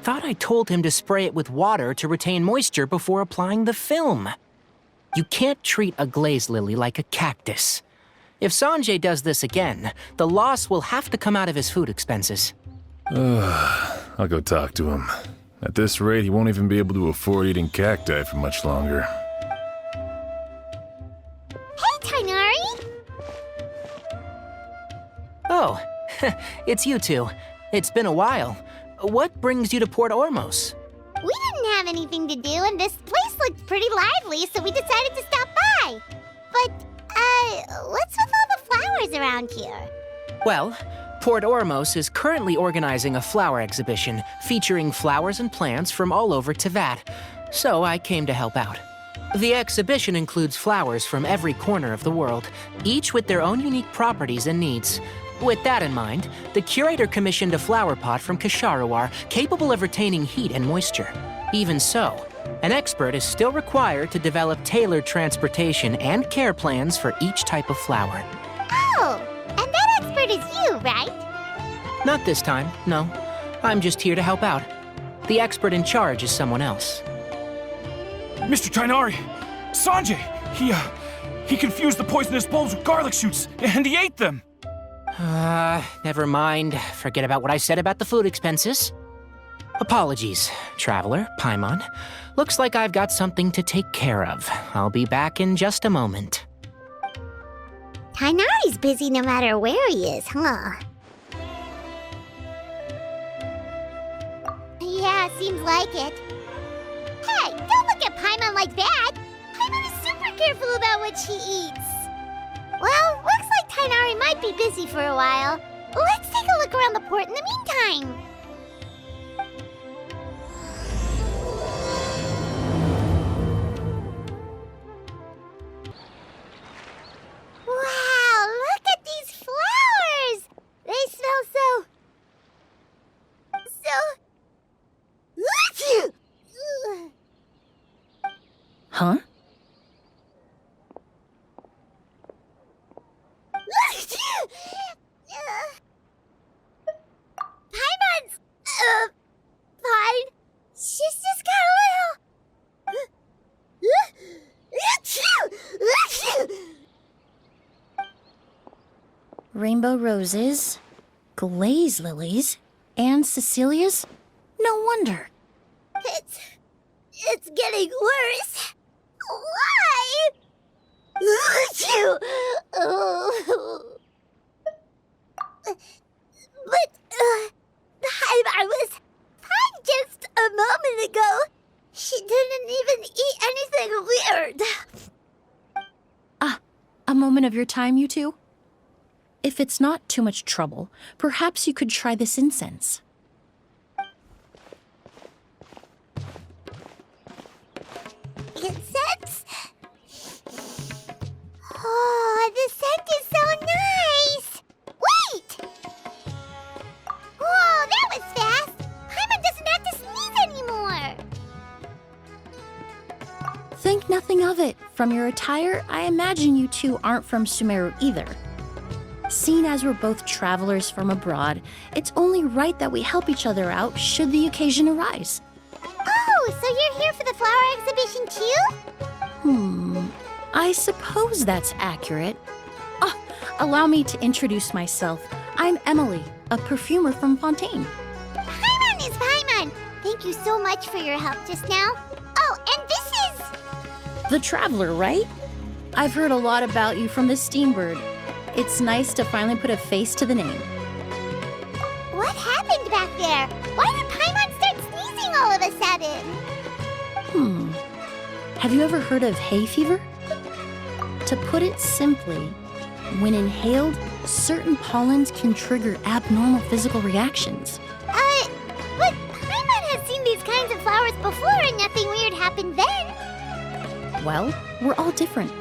thought I told him to spray it with water to retain moisture before applying the film. You can't treat a glaze lily like a cactus. If Sanjay does this again, the loss will have to come out of his food expenses. I'll go talk to him. At this rate, he won't even be able to afford eating cacti for much longer. Hey, Tainari! Oh, it's you two. It's been a while. What brings you to Port Ormos? We didn't have anything to do, and this place looked pretty lively, so we decided to stop by. But, what's with all the flowers around here? Well, Port Ormos is currently organizing a flower exhibition featuring flowers and plants from all over Teyvat, so I came to help out. The exhibition includes flowers from every corner of the world, each with their own unique properties and needs. With that in mind, the curator commissioned a flower pot from Kasharawar capable of retaining heat and moisture. Even so, an expert is still required to develop tailored transportation and care plans for each type of flower. Oh, and that expert is you, right? Not this time, no. I'm just here to help out. The expert in charge is someone else. Mr. Tainari! Sanjay! He confused the poisonous bulbs with garlic shoots, and he ate them! Never mind. Forget about what I said about the food expenses. Apologies, Traveler, Paimon. Looks like I've got something to take care of. I'll be back in just a moment. Tainari's busy no matter where he is, huh? Yeah, seems like it. Hey, don't look at Paimon like that! Paimon is super careful about what she eats. Well, looks like Tainari might be busy for a while. Let's take a look around the port in the meantime. Wow, look at these flowers! They smell so... Huh? Paimon's... fine. She's just got a little... Rainbow roses, glaze lilies, and Cecilia's? No wonder. It's getting worse. Why? But, I was fine just a moment ago. She didn't even eat anything weird. A moment of your time, you two? If it's not too much trouble, perhaps you could try this incense. Incense? Oh, the scent is so nice! Wait! Whoa, that was fast! Paimon doesn't have to sneeze anymore! Think nothing of it. From your attire, I imagine you two aren't from Sumeru either. Seeing as we're both travelers from abroad, it's only right that we help each other out should the occasion arise. Oh, so you're here for the flower exhibition too? I suppose that's accurate. Allow me to introduce myself. I'm Emilie, a perfumer from Fontaine. Paimon is Paimon! Thank you so much for your help just now. Oh, and this is... The Traveler, right? I've heard a lot about you from the Steambird. It's nice to finally put a face to the name. What happened back there? Why did Paimon start sneezing all of a sudden? Have you ever heard of hay fever? To put it simply, when inhaled, certain pollens can trigger abnormal physical reactions. But Paimon has seen these kinds of flowers before and nothing weird happened then. Well, we're all different.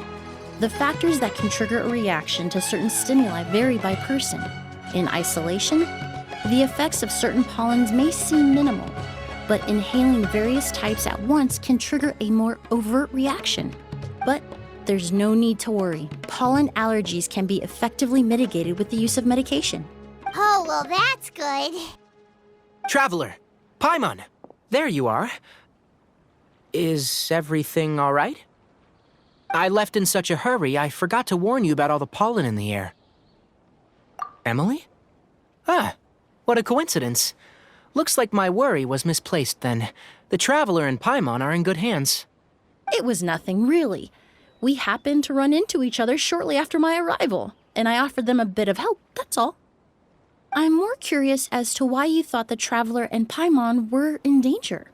The factors that can trigger a reaction to certain stimuli vary by person. In isolation, the effects of certain pollens may seem minimal, but inhaling various types at once can trigger a more overt reaction. But there's no need to worry. Pollen allergies can be effectively mitigated with the use of medication. Oh, well, that's good. Traveler, Paimon! There you are. Is everything all right? I left in such a hurry, I forgot to warn you about all the pollen in the air. Emilie? Ah, what a coincidence. Looks like my worry was misplaced then. The Traveler and Paimon are in good hands. It was nothing, really. We happened to run into each other shortly after my arrival, and I offered them a bit of help, that's all. I'm more curious as to why you thought the Traveler and Paimon were in danger.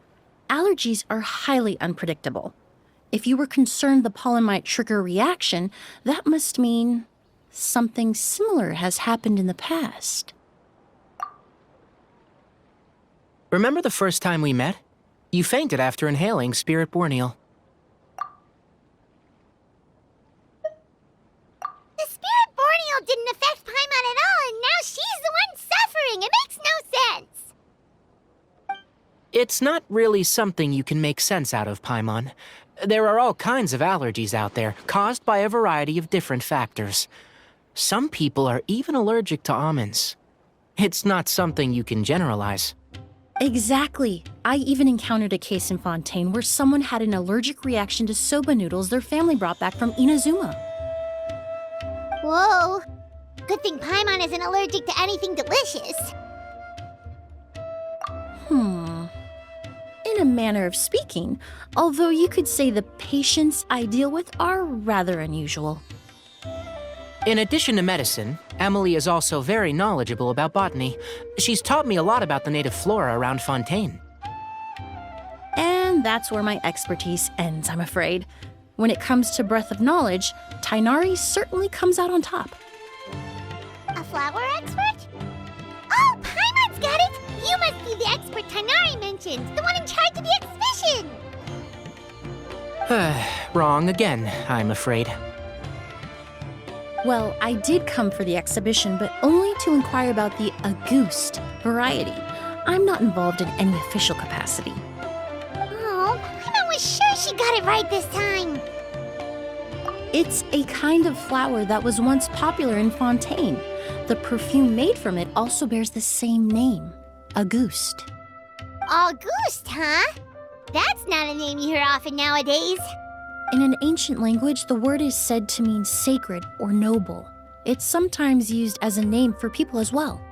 Allergies are highly unpredictable. If you were concerned the pollen might trigger a reaction, that must mean something similar has happened in the past. Remember the first time we met? You fainted after inhaling Spirit Borneal. The Spirit Borneal didn't affect Paimon at all, and now she's the one suffering. It makes no sense. It's not really something you can make sense out of, Paimon. There are all kinds of allergies out there, caused by a variety of different factors. Some people are even allergic to almonds. It's not something you can generalize. Exactly. I even encountered a case in Fontaine where someone had an allergic reaction to soba noodles their family brought back from Inazuma. Whoa. Good thing Paimon isn't allergic to anything delicious. In a manner of speaking, although you could say the patients I deal with are rather unusual. In addition to medicine, Emilie is also very knowledgeable about botany. She's taught me a lot about the native flora around Fontaine. And that's where my expertise ends, I'm afraid. When it comes to breadth of knowledge, Tighnari certainly comes out on top. A flower expert? Oh, Paimon's got it! You must be the expert Tighnari mentioned, the one in charge of the exhibition! Wrong again, I'm afraid. Well, I did come for the exhibition, but only to inquire about the Auguste variety. I'm not involved in any official capacity. Oh, Paimon was sure she got it right this time. It's a kind of flower that was once popular in Fontaine. The perfume made from it also bears the same name, Auguste. Auguste, huh? That's not a name you hear often nowadays. In an ancient language, the word is said to mean sacred or noble. It's sometimes used as a name for people as well.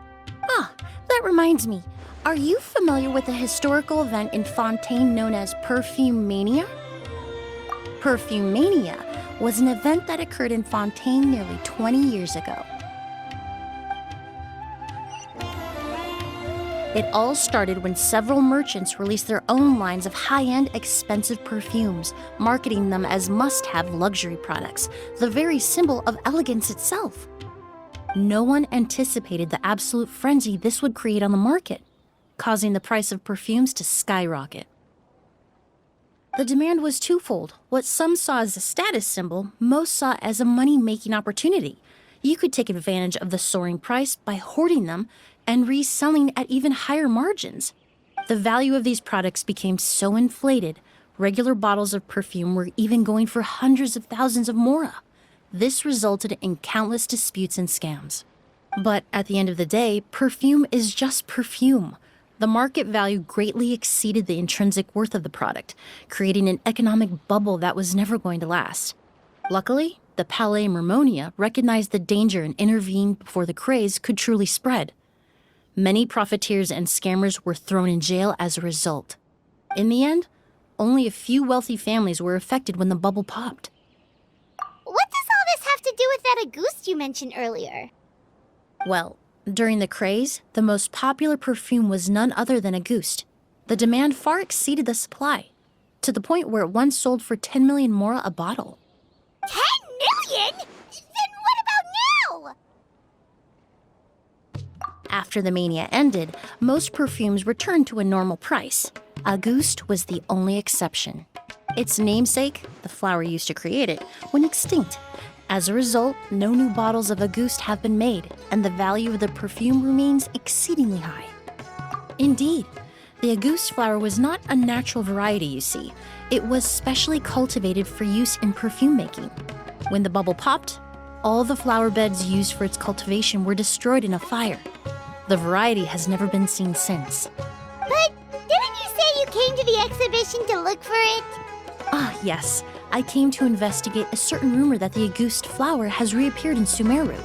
Ah, that reminds me. Are you familiar with a historical event in Fontaine known as Perfume Mania? Perfume Mania was an event that occurred in Fontaine nearly 20 years ago. It all started when several merchants released their own lines of high-end, expensive perfumes, marketing them as must-have luxury products, the very symbol of elegance itself. No one anticipated the absolute frenzy this would create on the market, causing the price of perfumes to skyrocket. The demand was twofold. What some saw as a status symbol, most saw as a money-making opportunity. You could take advantage of the soaring price by hoarding them and reselling at even higher margins. The value of these products became so inflated, regular bottles of perfume were even going for hundreds of thousands of mora. This resulted in countless disputes and scams. But at the end of the day, perfume is just perfume. The market value greatly exceeded the intrinsic worth of the product, creating an economic bubble that was never going to last. Luckily, the Palais Mermonia recognized the danger and intervened before the craze could truly spread. Many profiteers and scammers were thrown in jail as a result. In the end, only a few wealthy families were affected when the bubble popped. What does all this have to do with that Auguste you mentioned earlier? Well, during the craze, the most popular perfume was none other than Auguste. The demand far exceeded the supply, to the point where it once sold for 10 million mora a bottle. 10 million? Then what about now? After the mania ended, most perfumes returned to a normal price. Auguste was the only exception. Its namesake, the flower used to create it, went extinct. As a result, no new bottles of Auguste have been made, and the value of the perfume remains exceedingly high. Indeed, the Auguste flower was not a natural variety, you see. It was specially cultivated for use in perfume making. When the bubble popped, all the flower beds used for its cultivation were destroyed in a fire. The variety has never been seen since. But came to the exhibition to look for it? Ah, yes. I came to investigate a certain rumor that the Auguste flower has reappeared in Sumeru.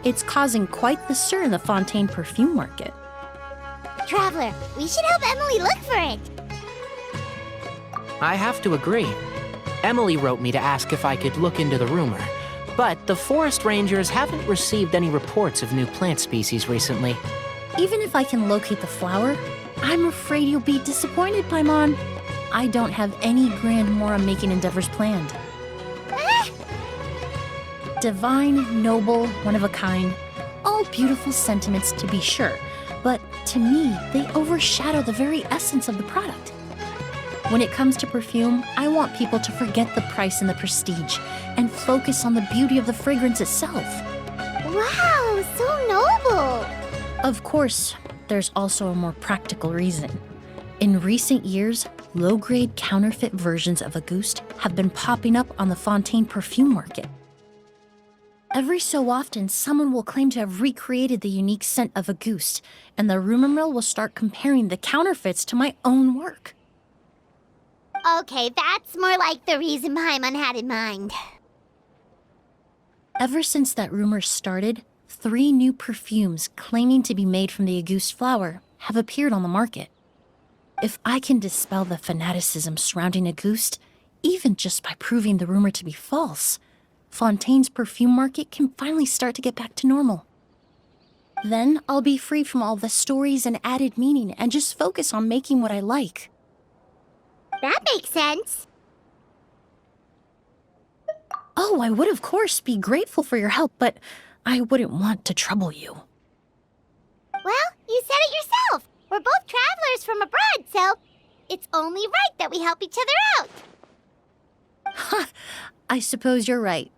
It's causing quite the stir in the Fontaine perfume market. Traveler, we should help Emilie look for it. I have to agree. Emilie wrote me to ask if I could look into the rumor, but the forest rangers haven't received any reports of new plant species recently. Even if I can locate the flower, I'm afraid you'll be disappointed, Paimon. I don't have any grand Mora-making endeavors planned. Divine, noble, one of a kind. All beautiful sentiments to be sure, but to me, they overshadow the very essence of the product. When it comes to perfume, I want people to forget the price and the prestige and focus on the beauty of the fragrance itself. Wow, so noble! Of course, there's also a more practical reason. In recent years, low-grade counterfeit versions of Auguste have been popping up on the Fontaine perfume market. Every so often, someone will claim to have recreated the unique scent of Auguste, and the rumor mill will start comparing the counterfeits to my own work. Okay, that's more like the reason Paimon had in mind. Ever since that rumor started, 3 new perfumes claiming to be made from the Auguste flower have appeared on the market. If I can dispel the fanaticism surrounding Auguste, even just by proving the rumor to be false, Fontaine's perfume market can finally start to get back to normal. Then I'll be free from all the stories and added meaning and just focus on making what I like. That makes sense. Oh, I would of course be grateful for your help, but I wouldn't want to trouble you. Well, you said it yourself. We're both travelers from abroad, so it's only right that we help each other out. Ha! I suppose you're right.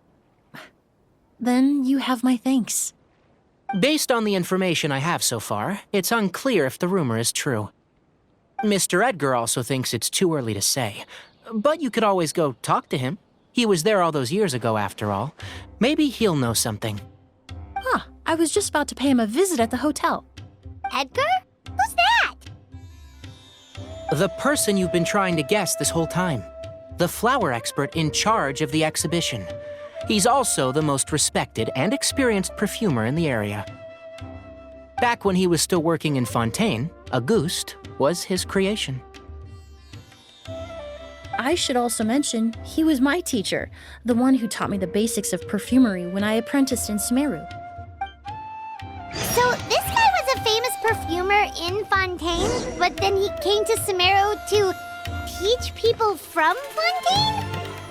Then you have my thanks. Based on the information I have so far, it's unclear if the rumor is true. Mr. Edgar also thinks it's too early to say, but you could always go talk to him. He was there all those years ago, after all. Maybe he'll know something. Huh, I was just about to pay him a visit at the hotel. Edgar? Who's that? The person you've been trying to guess this whole time. The flower expert in charge of the exhibition. He's also the most respected and experienced perfumer in the area. Back when he was still working in Fontaine, Auguste was his creation. I should also mention, he was my teacher, the one who taught me the basics of perfumery when I apprenticed in Sumeru. So this guy was a famous perfumer in Fontaine, but then he came to Sumeru to teach people from Fontaine?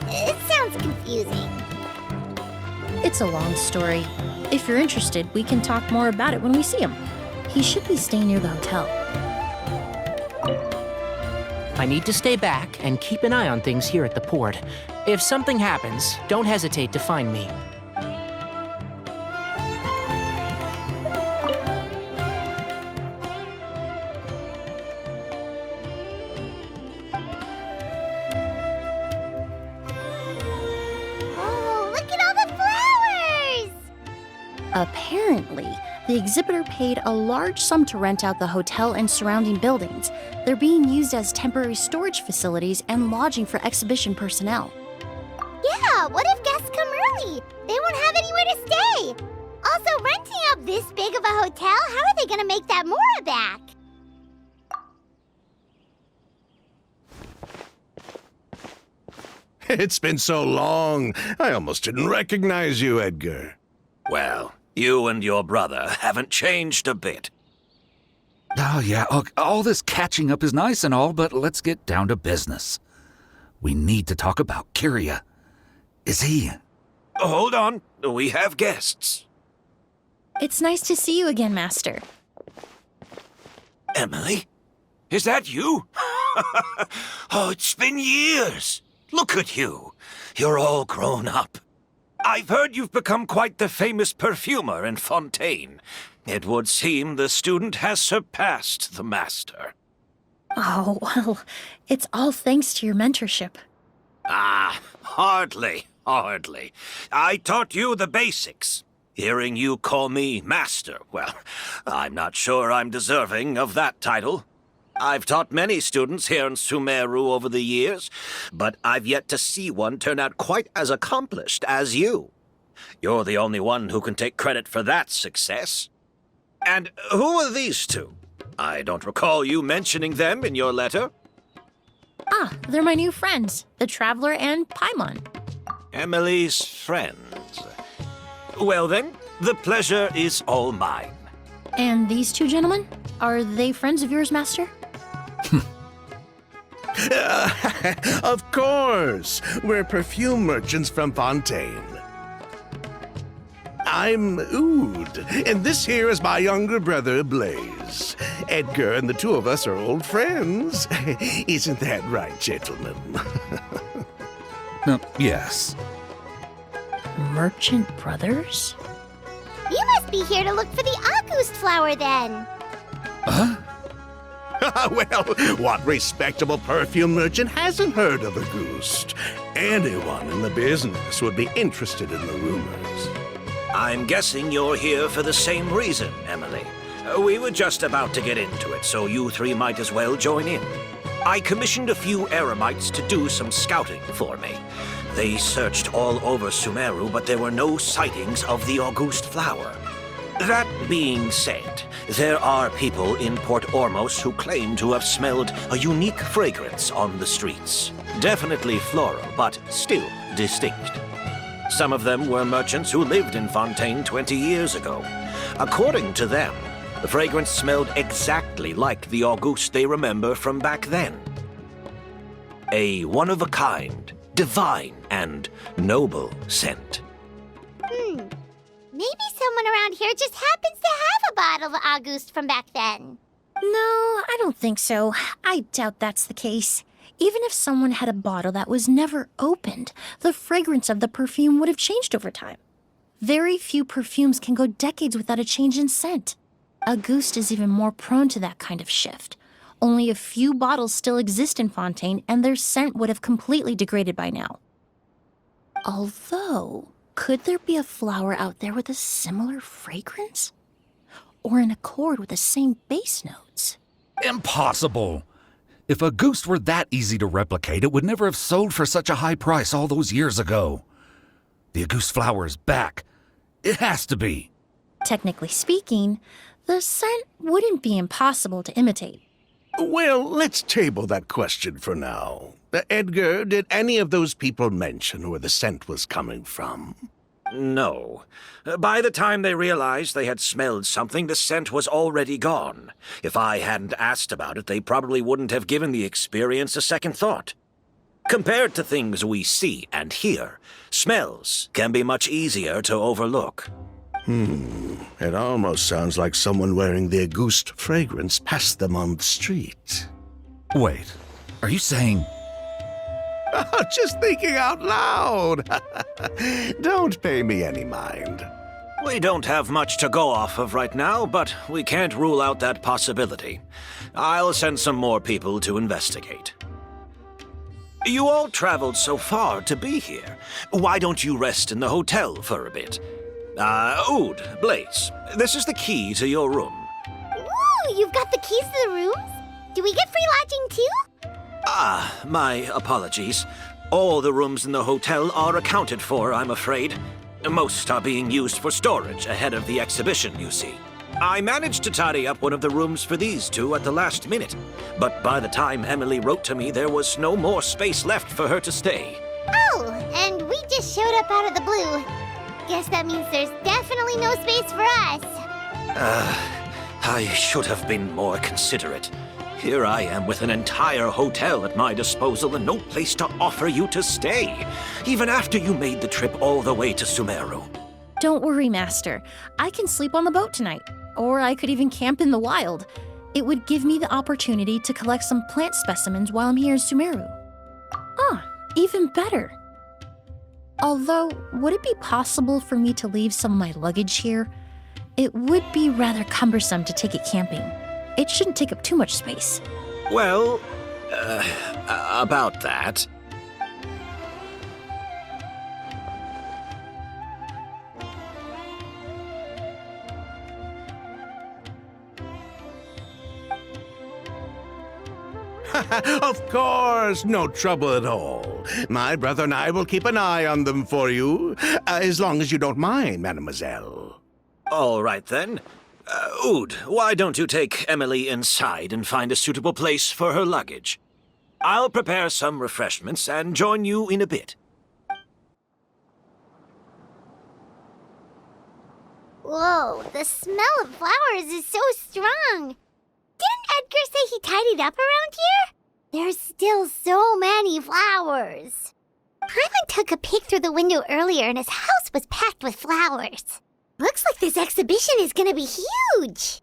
It sounds confusing. It's a long story. If you're interested, we can talk more about it when we see him. He should be staying near the hotel. I need to stay back and keep an eye on things here at the port. If something happens, don't hesitate to find me. Oh, look at all the flowers! Apparently, the exhibitor paid a large sum to rent out the hotel and surrounding buildings. They're being used as temporary storage facilities and lodging for exhibition personnel. Yeah, what if guests come early? They won't have anywhere to stay. Also, renting out this big of a hotel, how are they gonna make that Mora back? It's been so long, I almost didn't recognize you, Edgar. Well, you and your brother haven't changed a bit. Oh, yeah, all this catching up is nice and all, but let's get down to business. We need to talk about Kyria. Is he... Hold on, we have guests. It's nice to see you again, Master. Emilie? Is that you? Oh, it's been years. Look at you. You're all grown up. I've heard you've become quite the famous perfumer in Fontaine. It would seem the student has surpassed the master. Oh, well, it's all thanks to your mentorship. Ah, hardly. I taught you the basics. Hearing you call me master, well, I'm not sure I'm deserving of that title. I've taught many students here in Sumeru over the years, but I've yet to see one turn out quite as accomplished as you. You're the only one who can take credit for that success. And who are these two? I don't recall you mentioning them in your letter. Ah, they're my new friends, the Traveler and Paimon. Emilie's friends. Well then, the pleasure is all mine. And these two gentlemen? Are they friends of yours, Master? Of course. We're perfume merchants from Fontaine. I'm Oud, and this here is my younger brother, Blaze. Edgar and the two of us are old friends. Isn't that right, gentlemen? Yes. Merchant brothers? You must be here to look for the August flower then. Well, what respectable perfume merchant hasn't heard of a goose? Anyone in the business would be interested in the rumors. I'm guessing you're here for the same reason, Emilie. We were just about to get into it, so you three might as well join in. I commissioned a few eremites to do some scouting for me. They searched all over Sumeru, but there were no sightings of the August flower. That being said, there are people in Port Ormos who claim to have smelled a unique fragrance on the streets. Definitely floral, but still distinct. Some of them were merchants who lived in Fontaine 20 years ago. According to them, the fragrance smelled exactly like the August they remember from back then. A one-of-a-kind, divine, and noble scent. Maybe someone around here just happens to have a bottle of August from back then. No, I don't think so. I doubt that's the case. Even if someone had a bottle that was never opened, the fragrance of the perfume would have changed over time. Very few perfumes can go decades without a change in scent. August is even more prone to that kind of shift. Only a few bottles still exist in Fontaine, and their scent would have completely degraded by now. Although, could there be a flower out there with a similar fragrance? Or in accord with the same base notes? Impossible! If a goose were that easy to replicate, it would never have sold for such a high price all those years ago. The August flower is back. It has to be. Technically speaking, the scent wouldn't be impossible to imitate. Well, let's table that question for now. Edgar, did any of those people mention where the scent was coming from? No. By the time they realized they had smelled something, the scent was already gone. If I hadn't asked about it, they probably wouldn't have given the experience a second thought. Compared to things we see and hear, smells can be much easier to overlook. It almost sounds like someone wearing the August fragrance passed them on the street. Wait, are you saying... Just thinking out loud. Don't pay me any mind. We don't have much to go off of right now, but we can't rule out that possibility. I'll send some more people to investigate. You all traveled so far to be here. Why don't you rest in the hotel for a bit? Oud, Blaze, this is the key to your room. Ooh, you've got the keys to the rooms? Do we get free lodging too? My apologies. All the rooms in the hotel are accounted for, I'm afraid. Most are being used for storage ahead of the exhibition, you see. I managed to tidy up one of the rooms for these two at the last minute, but by the time Emilie wrote to me, there was no more space left for her to stay. Oh, and we just showed up out of the blue. Guess that means there's definitely no space for us. I should have been more considerate. Here I am with an entire hotel at my disposal and no place to offer you to stay, even after you made the trip all the way to Sumeru. Don't worry, Master. I can sleep on the boat tonight, or I could even camp in the wild. It would give me the opportunity to collect some plant specimens while I'm here in Sumeru. Even better. Although, would it be possible for me to leave some of my luggage here? It would be rather cumbersome to take it camping. It shouldn't take up too much space. Well, about that. Of course, no trouble at all. My brother and I will keep an eye on them for you, as long as you don't mind, mademoiselle. All right, then. Oud, why don't you take Emilie inside and find a suitable place for her luggage? I'll prepare some refreshments and join you in a bit. Whoa, the smell of flowers is so strong. Didn't Edgar say he tidied up around here? There's still so many flowers. Paimon took a peek through the window earlier and his house was packed with flowers. Looks like this exhibition is gonna be huge.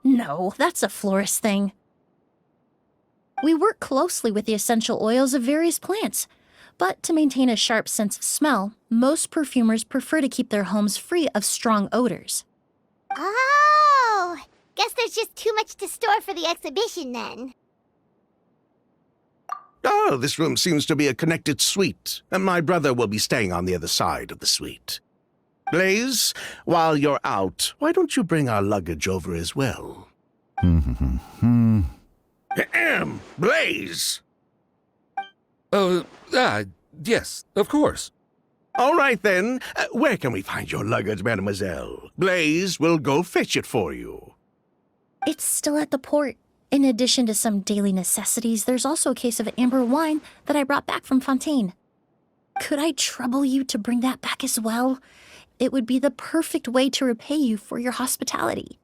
No, that's a florist thing. We work closely with the essential oils of various plants, but to maintain a sharp sense of smell, most perfumers prefer to keep their homes free of strong odors. Oh, guess there's just too much to store for the exhibition then. Oh, this room seems to be a connected suite, and my brother will be staying on the other side of the suite. Blaze, while you're out, why don't you bring our luggage over as well? Blaze! Yes, of course. All right, then. Where can we find your luggage, mademoiselle? Blaze will go fetch it for you. It's still at the port. In addition to some daily necessities, there's also a case of amber wine that I brought back from Fontaine. Could I trouble you to bring that back as well? It would be the perfect way to repay you for your hospitality.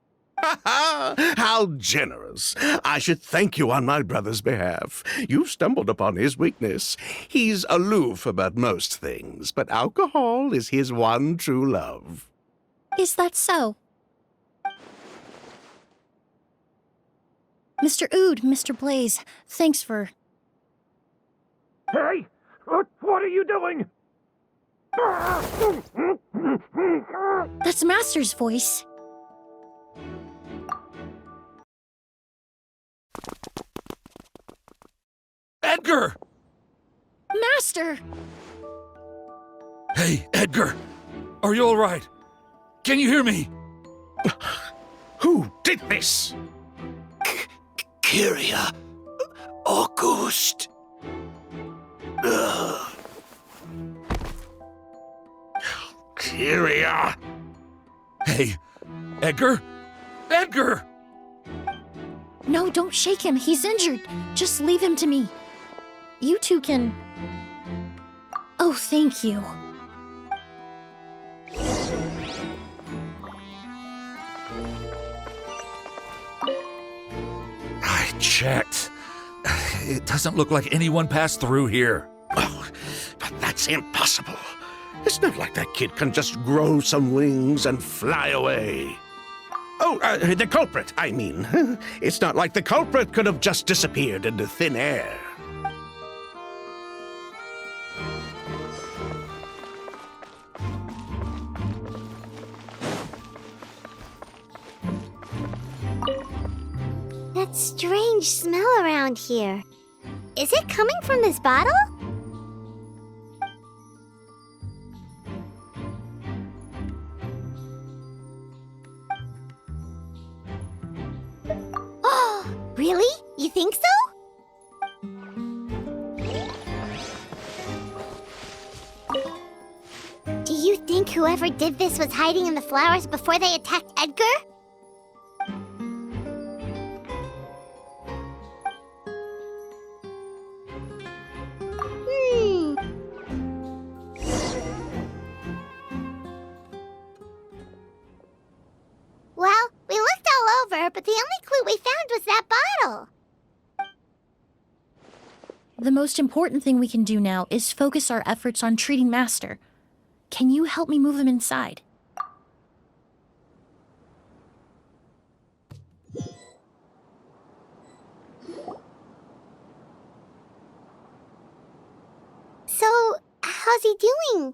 How generous. I should thank you on my brother's behalf. You've stumbled upon his weakness. He's aloof about most things, but alcohol is his one true love. Is that so? Mr. Oud, Mr. Blaze, thanks for... Hey! What are you doing? That's Master's voice. Edgar! Master! Hey, Edgar! Are you all right? Can you hear me? Who did this? Kyria. August. Kyria. Hey, Edgar? Edgar! No, don't shake him. He's injured. Just leave him to me. You two can... Oh, thank you. I checked. It doesn't look like anyone passed through here. Oh, but that's impossible. It's not like that kid can just grow some wings and fly away. Oh, the culprit, I mean. It's not like the culprit could have just disappeared into thin air. That strange smell around here. Is it coming from this bottle? Oh, really? You think so? Do you think whoever did this was hiding in the flowers before they attacked Edgar? Well, we looked all over, but the only clue we found was that bottle. The most important thing we can do now is focus our efforts on treating Master. Can you help me move him inside? So, how's he doing?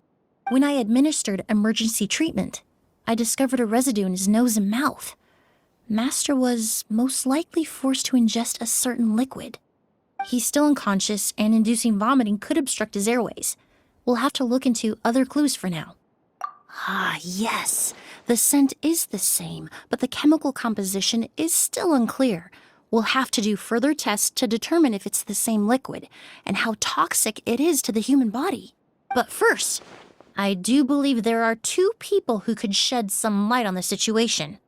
When I administered emergency treatment, I discovered a residue in his nose and mouth. Master was most likely forced to ingest a certain liquid. He's still unconscious, and inducing vomiting could obstruct his airways. We'll have to look into other clues for now. Ah, yes. The scent is the same, but the chemical composition is still unclear. We'll have to do further tests to determine if it's the same liquid and how toxic it is to the human body. But first, I do believe there are two people who could shed some light on the situation.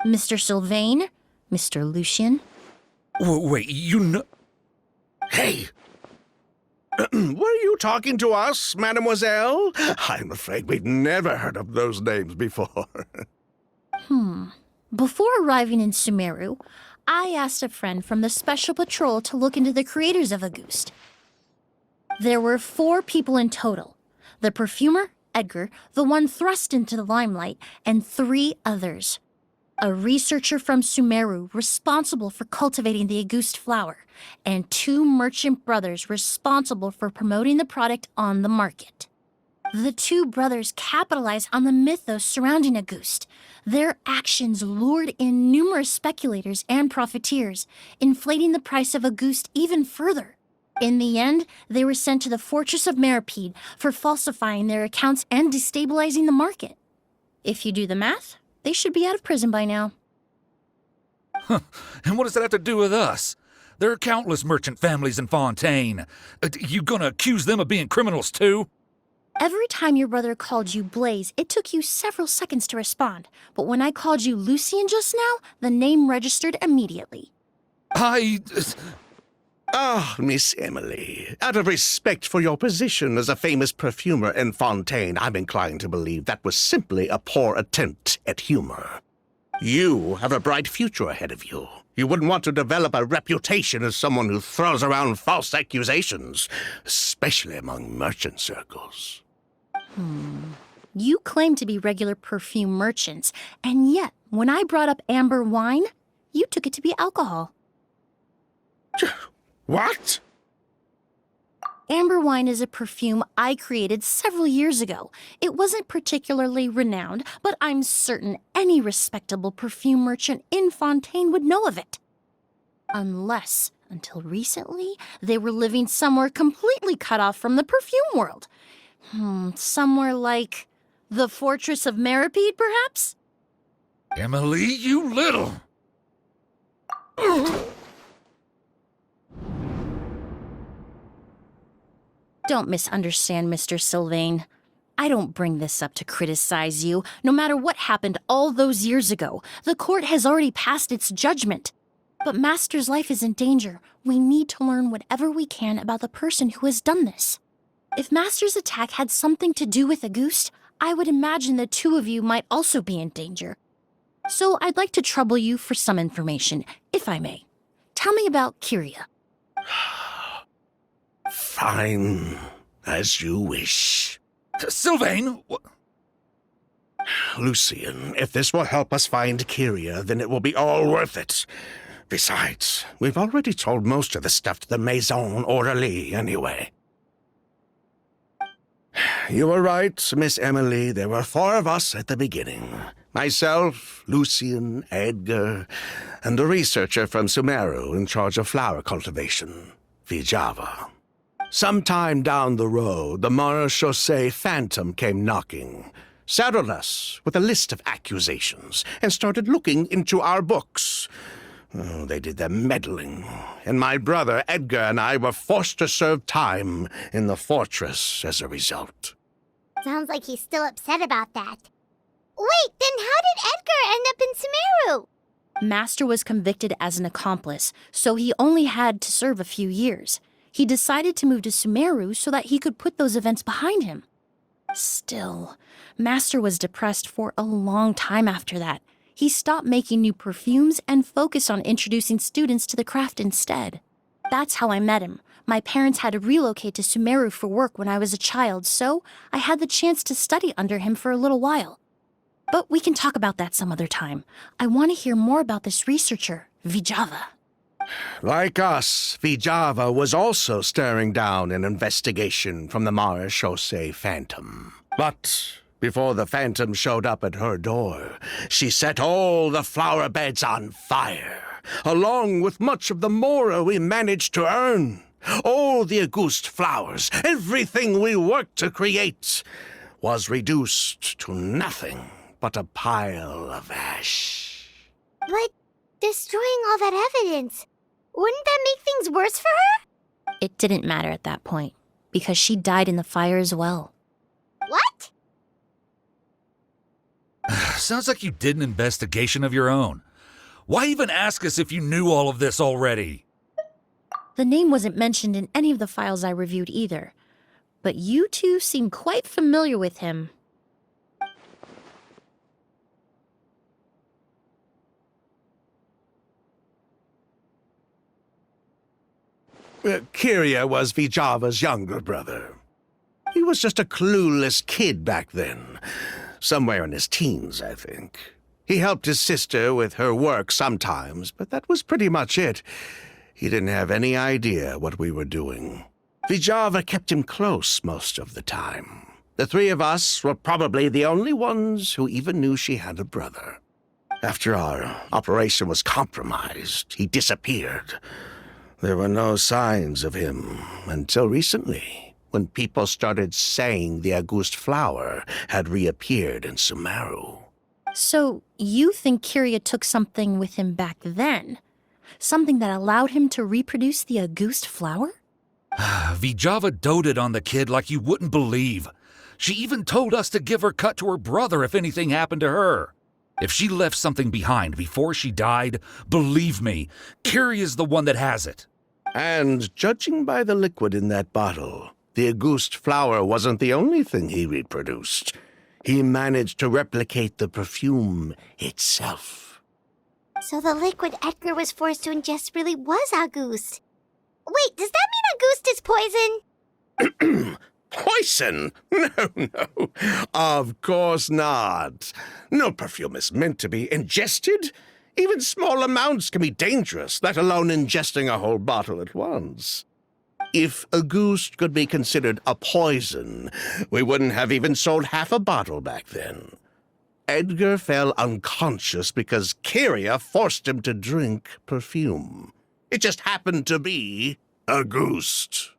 Mr. Sylvain, Mr. Lucien. Wait, you know... Hey! Were you talking to us, mademoiselle? I'm afraid we've never heard of those names before. Before arriving in Sumeru, I asked a friend from the Special Patrol to look into the creators of Auguste. There were 4 people in total. The perfumer, Edgar, the one thrust into the limelight, and 3 others. A researcher from Sumeru responsible for cultivating the Auguste flower, and 2 merchant brothers responsible for promoting the product on the market. The 2 brothers capitalized on the mythos surrounding Auguste. Their actions lured in numerous speculators and profiteers, inflating the price of Auguste even further. In the end, they were sent to the Fortress of Meripede for falsifying their accounts and destabilizing the market. If you do the math, they should be out of prison by now. And what does that have to do with us? There are countless merchant families in Fontaine. You gonna accuse them of being criminals too? Every time your brother called you Blaze, it took you several seconds to respond. But when I called you Lucien just now, the name registered immediately. Ah, Miss Emilie, out of respect for your position as a famous perfumer in Fontaine, I'm inclined to believe that was simply a poor attempt at humor. You have a bright future ahead of you. You wouldn't want to develop a reputation as someone who throws around false accusations, especially among merchant circles. You claim to be regular perfume merchants, and yet, when I brought up amber wine, you took it to be alcohol. What? Amber wine is a perfume I created several years ago. It wasn't particularly renowned, but I'm certain any respectable perfume merchant in Fontaine would know of it. Unless, until recently, they were living somewhere completely cut off from the perfume world. Somewhere like the Fortress of Meripede, perhaps? Emily, you little... Don't misunderstand, Mr. Sylvain. I don't bring this up to criticize you. No matter what happened all those years ago, the court has already passed its judgment. But Master's life is in danger. We need to learn whatever we can about the person who has done this. If Master's attack had something to do with Auguste, I would imagine the 2 of you might also be in danger. So I'd like to trouble you for some information, if I may. Tell me about Kyria. Fine, as you wish. Sylvain! Lucien, if this will help us find Kyria, then it will be all worth it. Besides, we've already told most of the stuff to the Maison Orderly anyway. You were right, Miss Emilie. There were 4 of us at the beginning. Myself, Lucien, Edgar, and the researcher from Sumeru in charge of flower cultivation, Vijava. Sometime down the road, the Marechaussee Phantom came knocking, saddled us with a list of accusations, and started looking into our books. Oh, they did their meddling, and my brother Edgar and I were forced to serve time in the fortress as a result. Sounds like he's still upset about that. Wait, then how did Edgar end up in Sumeru? Master was convicted as an accomplice, so he only had to serve a few years. He decided to move to Sumeru so that he could put those events behind him. Still, Master was depressed for a long time after that. He stopped making new perfumes and focused on introducing students to the craft instead. That's how I met him. My parents had to relocate to Sumeru for work when I was a child, so I had the chance to study under him for a little while. But we can talk about that some other time. I want to hear more about this researcher, Vijava. Like us, Vijava was also staring down an investigation from the Marechaussee Phantom. But before the Phantom showed up at her door, she set all the flower beds on fire, along with much of the mora we managed to earn. All the Auguste flowers, everything we worked to create, was reduced to nothing but a pile of ash. But Destroying all that evidence. Wouldn't that make things worse for her? It didn't matter at that point, because she died in the fire as well. What? Sounds like you did an investigation of your own. Why even ask us if you knew all of this already? The name wasn't mentioned in any of the files I reviewed either, but you two seem quite familiar with him. Kyria was Vijava's younger brother. He was just a clueless kid back then. Somewhere in his teens, I think. He helped his sister with her work sometimes, but that was pretty much it. He didn't have any idea what we were doing. Vijava kept him close most of the time. The three of us were probably the only ones who even knew she had a brother. After our operation was compromised, he disappeared. There were no signs of him until recently, when people started saying the August flower had reappeared in Sumeru. So, you think Kyria took something with him back then? Something that allowed him to reproduce the August flower? Vijava doted on the kid like you wouldn't believe. She even told us to give her cut to her brother if anything happened to her. If she left something behind before she died, believe me, Kyria's the one that has it. And judging by the liquid in that bottle, the August flower wasn't the only thing he reproduced. He managed to replicate the perfume itself. So the liquid Edgar was forced to ingest really was August. Wait, does that mean August is poison? Poison? No. Of course not. No perfume is meant to be ingested. Even small amounts can be dangerous, let alone ingesting a whole bottle at once. If August could be considered a poison, we wouldn't have even sold half a bottle back then. Edgar fell unconscious because Kyria forced him to drink perfume. It just happened to be August.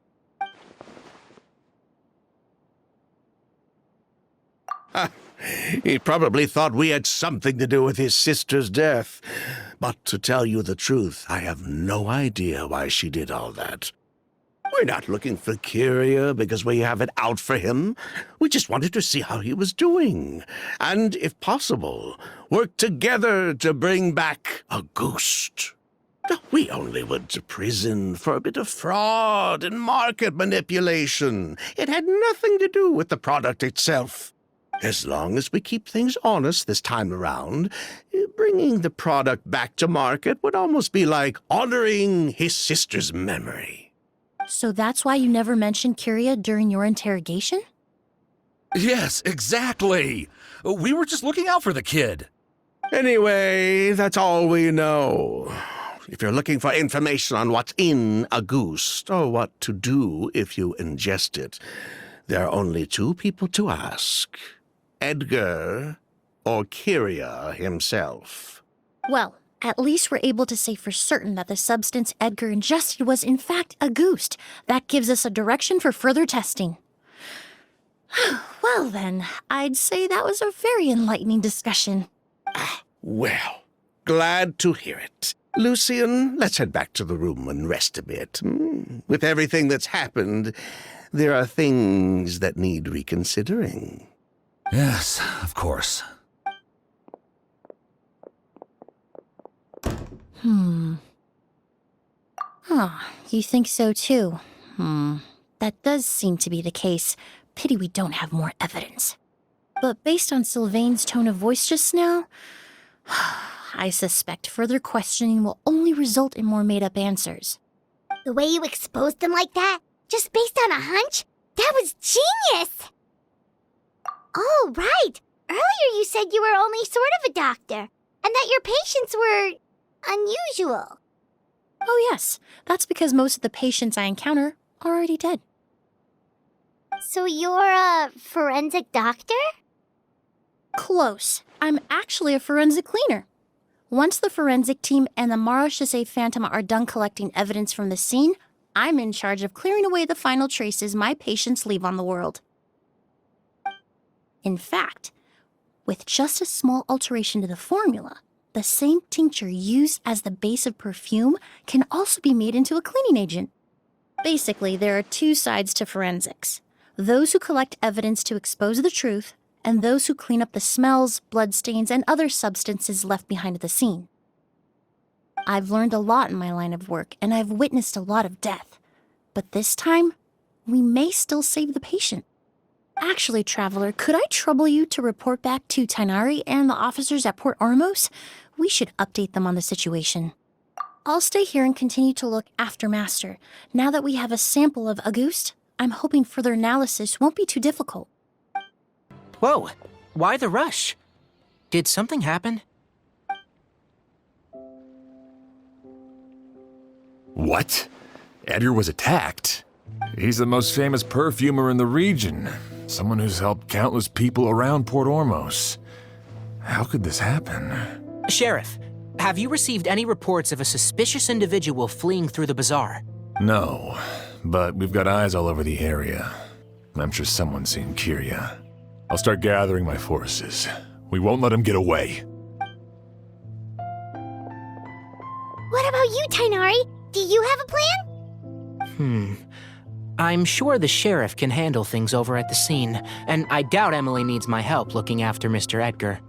He probably thought we had something to do with his sister's death. But to tell you the truth, I have no idea why she did all that. We're not looking for Kyria because we have it out for him. We just wanted to see how he was doing. And, if possible, work together to bring back August. We only went to prison for a bit of fraud and market manipulation. It had nothing to do with the product itself. As long as we keep things honest this time around, bringing the product back to market would almost be like honoring his sister's memory. So that's why you never mentioned Kyria during your interrogation? Yes, exactly. We were just looking out for the kid. Anyway, that's all we know. If you're looking for information on what's in August, or what to do if you ingest it, there are only two people to ask. Edgar or Kyria himself. Well, at least we're able to say for certain that the substance Edgar ingested was in fact August. That gives us a direction for further testing. Well then, I'd say that was a very enlightening discussion. Well, glad to hear it. Lucian, let's head back to the room and rest a bit. With everything that's happened, there are things that need reconsidering. Yes, of course. You think so too? That does seem to be the case. Pity we don't have more evidence. But based on Sylvain's tone of voice just now, I suspect further questioning will only result in more made-up answers. The way you exposed them like that, just based on a hunch? That was genius! Oh, right. Earlier you said you were only sort of a doctor, and that your patients were unusual. Oh yes, that's because most of the patients I encounter are already dead. So you're a forensic doctor? Close. I'm actually a forensic cleaner. Once the forensic team and the Marachese Phantom are done collecting evidence from the scene, I'm in charge of clearing away the final traces my patients leave on the world. In fact, with just a small alteration to the formula, The same tincture used as the base of perfume can also be made into a cleaning agent. Basically, there are two sides to forensics. Those who collect evidence to expose the truth, and those who clean up the smells, bloodstains, and other substances left behind at the scene. I've learned a lot in my line of work, and I've witnessed a lot of death. But this time, we may still save the patient. Actually, Traveler, could I trouble you to report back to Tainari and the officers at Port Ormos? We should update them on the situation. I'll stay here and continue to look after Master. Now that we have a sample of Auguste, I'm hoping further analysis won't be too difficult. Whoa, why the rush? Did something happen? What? Edgar was attacked? He's the most famous perfumer in the region. Someone who's helped countless people around Port Ormos. How could this happen? Sheriff, have you received any reports of a suspicious individual fleeing through the bazaar? No, but we've got eyes all over the area. I'm sure someone's seen Kyria. I'll start gathering my forces. We won't let him get away. What about you, Tainari? Do you have a plan? I'm sure the sheriff can handle things over at the scene, and I doubt Emilie needs my help looking after Mr. Edgar.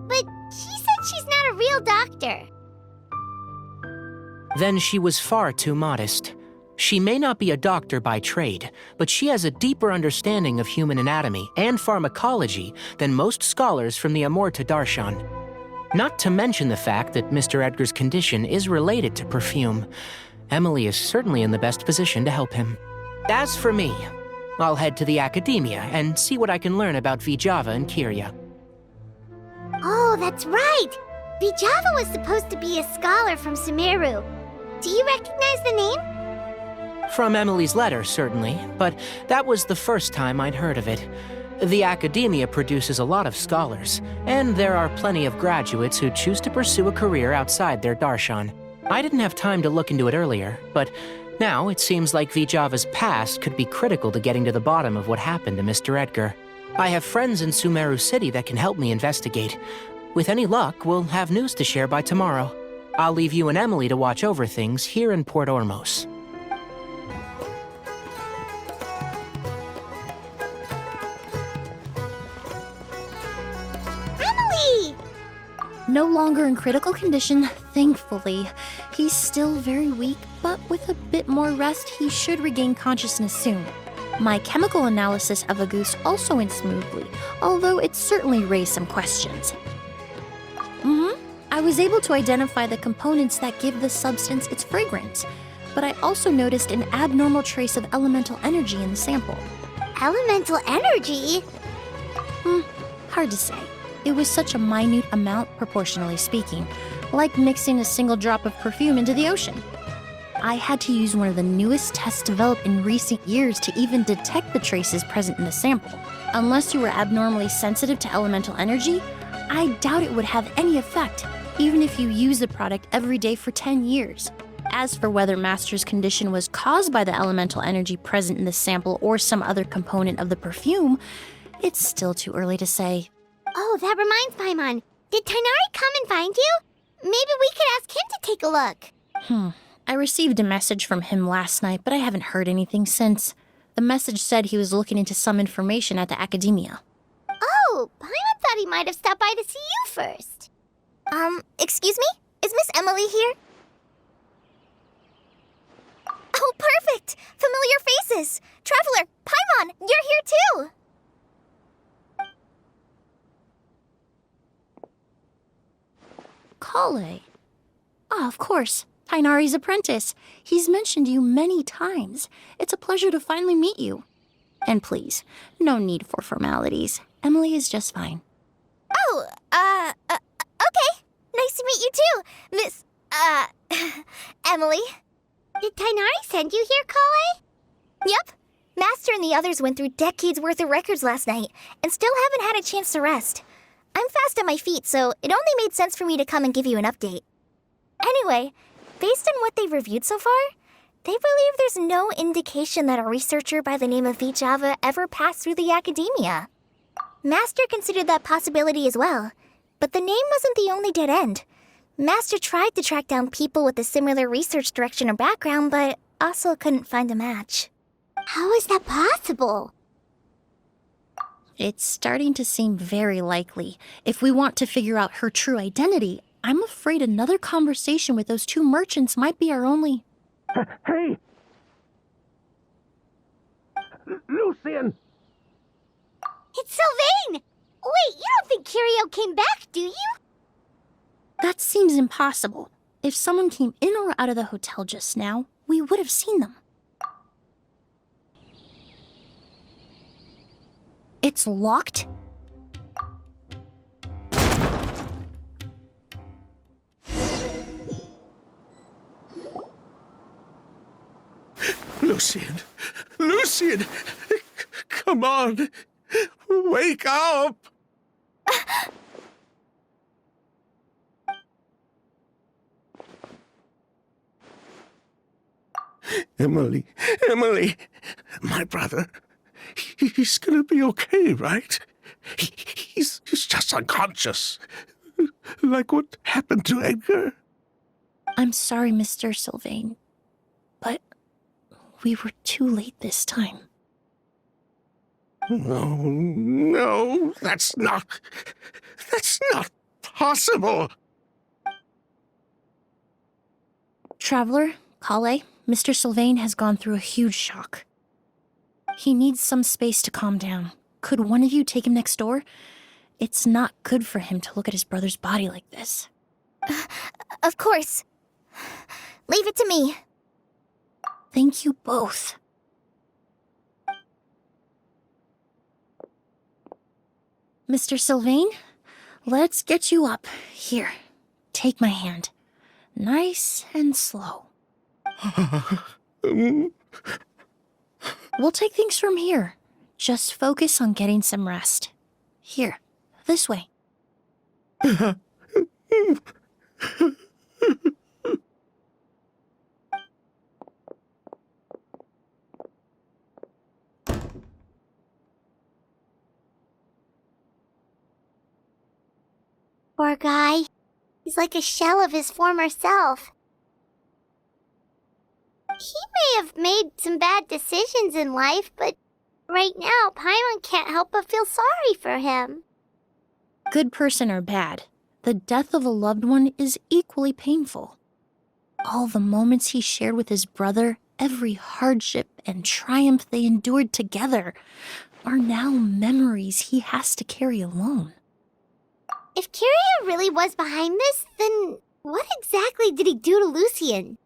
But she said she's not a real doctor. Then she was far too modest. She may not be a doctor by trade, but she has a deeper understanding of human anatomy and pharmacology than most scholars from the Amurta Darshan. Not to mention the fact that Mr. Edgar's condition is related to perfume. Emilie is certainly in the best position to help him. As for me, I'll head to the academia and see what I can learn about Vijava and Kyria. Oh, that's right! Vijava was supposed to be a scholar from Sumeru. Do you recognize the name? From Emilie's letter, certainly, but that was the first time I'd heard of it. The academia produces a lot of scholars, and there are plenty of graduates who choose to pursue a career outside their darshan. I didn't have time to look into it earlier, but now it seems like Vijava's past could be critical to getting to the bottom of what happened to Mr. Edgar. I have friends in Sumeru City that can help me investigate. With any luck, we'll have news to share by tomorrow. I'll leave you and Emilie to watch over things here in Port Ormos. Emilie! No longer in critical condition, thankfully. He's still very weak, but with a bit more rest, he should regain consciousness soon. My chemical analysis of Auguste also went smoothly, although it certainly raised some questions. I was able to identify the components that give the substance its fragrance, but I also noticed an abnormal trace of elemental energy in the sample. Elemental energy? Hard to say. It was such a minute amount, proportionally speaking, like mixing a single drop of perfume into the ocean. I had to use one of the newest tests developed in recent years to even detect the traces present in the sample. Unless you were abnormally sensitive to elemental energy, I doubt it would have any effect, even if you use the product every day for 10 years. As for whether Master's condition was caused by the elemental energy present in the sample or some other component of the perfume, it's still too early to say. Oh, that reminds Paimon. Did Tainari come and find you? Maybe we could ask him to take a look. I received a message from him last night, but I haven't heard anything since. The message said he was looking into some information at the academia. Oh, Paimon thought he might have stopped by to see you first. Excuse me? Is Miss Emilie here? Oh, perfect! Familiar faces! Traveler, Paimon, you're here too! Kale. Ah, of course. Tainari's apprentice. He's mentioned you many times. It's a pleasure to finally meet you. And please, no need for formalities. Emilie is just fine. Oh, okay. Nice to meet you too, Miss, Emilie. Did Tainari send you here, Kale? Yep. Master and the others went through decades worth of records last night, and still haven't had a chance to rest. I'm fast on my feet, so it only made sense for me to come and give you an update. Anyway, based on what they've reviewed so far, they believe there's no indication that a researcher by the name of Vijava ever passed through the academia. Master considered that possibility as well, but the name wasn't the only dead end. Master tried to track down people with a similar research direction or background, but also couldn't find a match. How is that possible? It's starting to seem very likely. If we want to figure out her true identity, I'm afraid another conversation with those two merchants might be our only... Hey! Lucian! It's Sylvain! Wait, you don't think Curio came back, do you? That seems impossible. If someone came in or out of the hotel just now, we would have seen them. It's locked? Lucian! Lucian! Come on! Wake up! Emilie, my brother, he's gonna be okay, right? He's just unconscious. Like what happened to Edgar? I'm sorry, Mr. Sylvain, but we were too late this time. No, that's not possible. Traveler, Kale, Mr. Sylvain has gone through a huge shock. He needs some space to calm down. Could one of you take him next door? It's not good for him to look at his brother's body like this. Of course. Leave it to me. Thank you both. Mr. Sylvain, let's get you up. Here, take my hand. Nice and slow. We'll take things from here. Just focus on getting some rest. Here, this way. Poor guy. He's like a shell of his former self. He may have made some bad decisions in life, but right now, Paimon can't help but feel sorry for him. Good person or bad, the death of a loved one is equally painful. All the moments he shared with his brother, every hardship and triumph they endured together, are now memories he has to carry alone. If Curio really was behind this, then what exactly did he do to Lucian?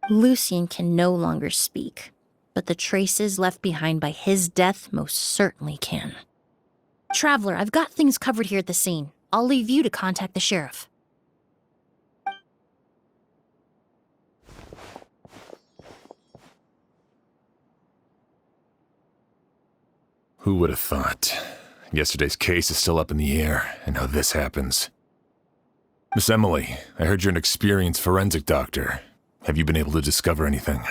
Lucian can no longer speak, but the traces left behind by his death most certainly can. Traveler, I've got things covered here at the scene. I'll leave you to contact the sheriff. Who would have thought? Yesterday's case is still up in the air, and now this happens. Miss Emilie, I heard you're an experienced forensic doctor. Have you been able to discover anything?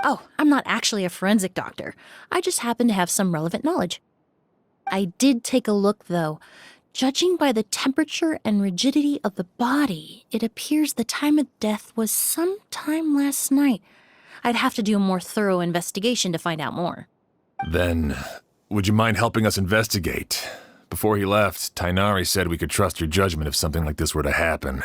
Oh, I'm not actually a forensic doctor. I just happen to have some relevant knowledge. I did take a look, though. Judging by the temperature and rigidity of the body, it appears the time of death was sometime last night. I'd have to do a more thorough investigation to find out more. Then, would you mind helping us investigate? Before he left, Tainari said we could trust your judgment if something like this were to happen.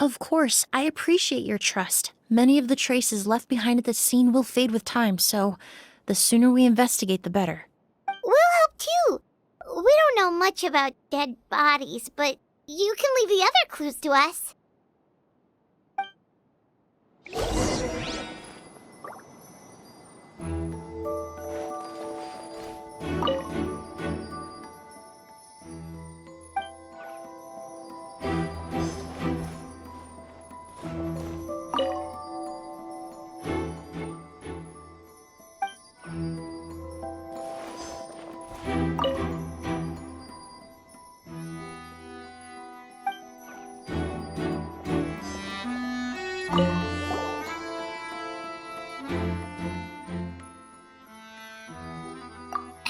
Of course, I appreciate your trust. Many of the traces left behind at the scene will fade with time, so the sooner we investigate, the better. We'll help too. We don't know much about dead bodies, but you can leave the other clues to us.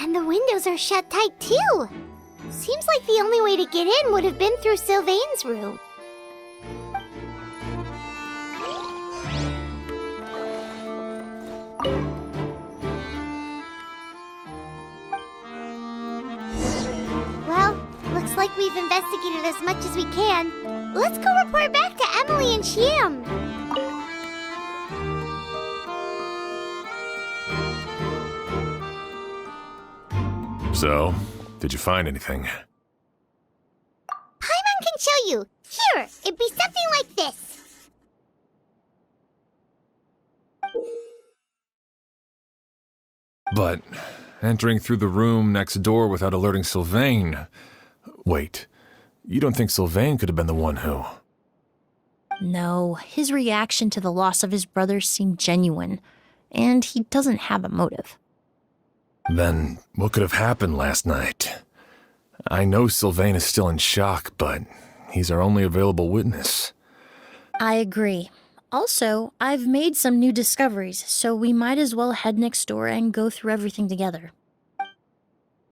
And the windows are shut tight too. Seems like the only way to get in would have been through Sylvain's room. Well, looks like we've investigated as much as we can. Let's go report back to Emilie and Shiam. So, did you find anything? Paimon can show you. Here, it'd be something like this. But entering through the room next door without alerting Sylvain... Wait, you don't think Sylvain could have been the one who... No, his reaction to the loss of his brother seemed genuine, and he doesn't have a motive. Then, what could have happened last night? I know Sylvain is still in shock, but he's our only available witness. I agree. Also, I've made some new discoveries, so we might as well head next door and go through everything together.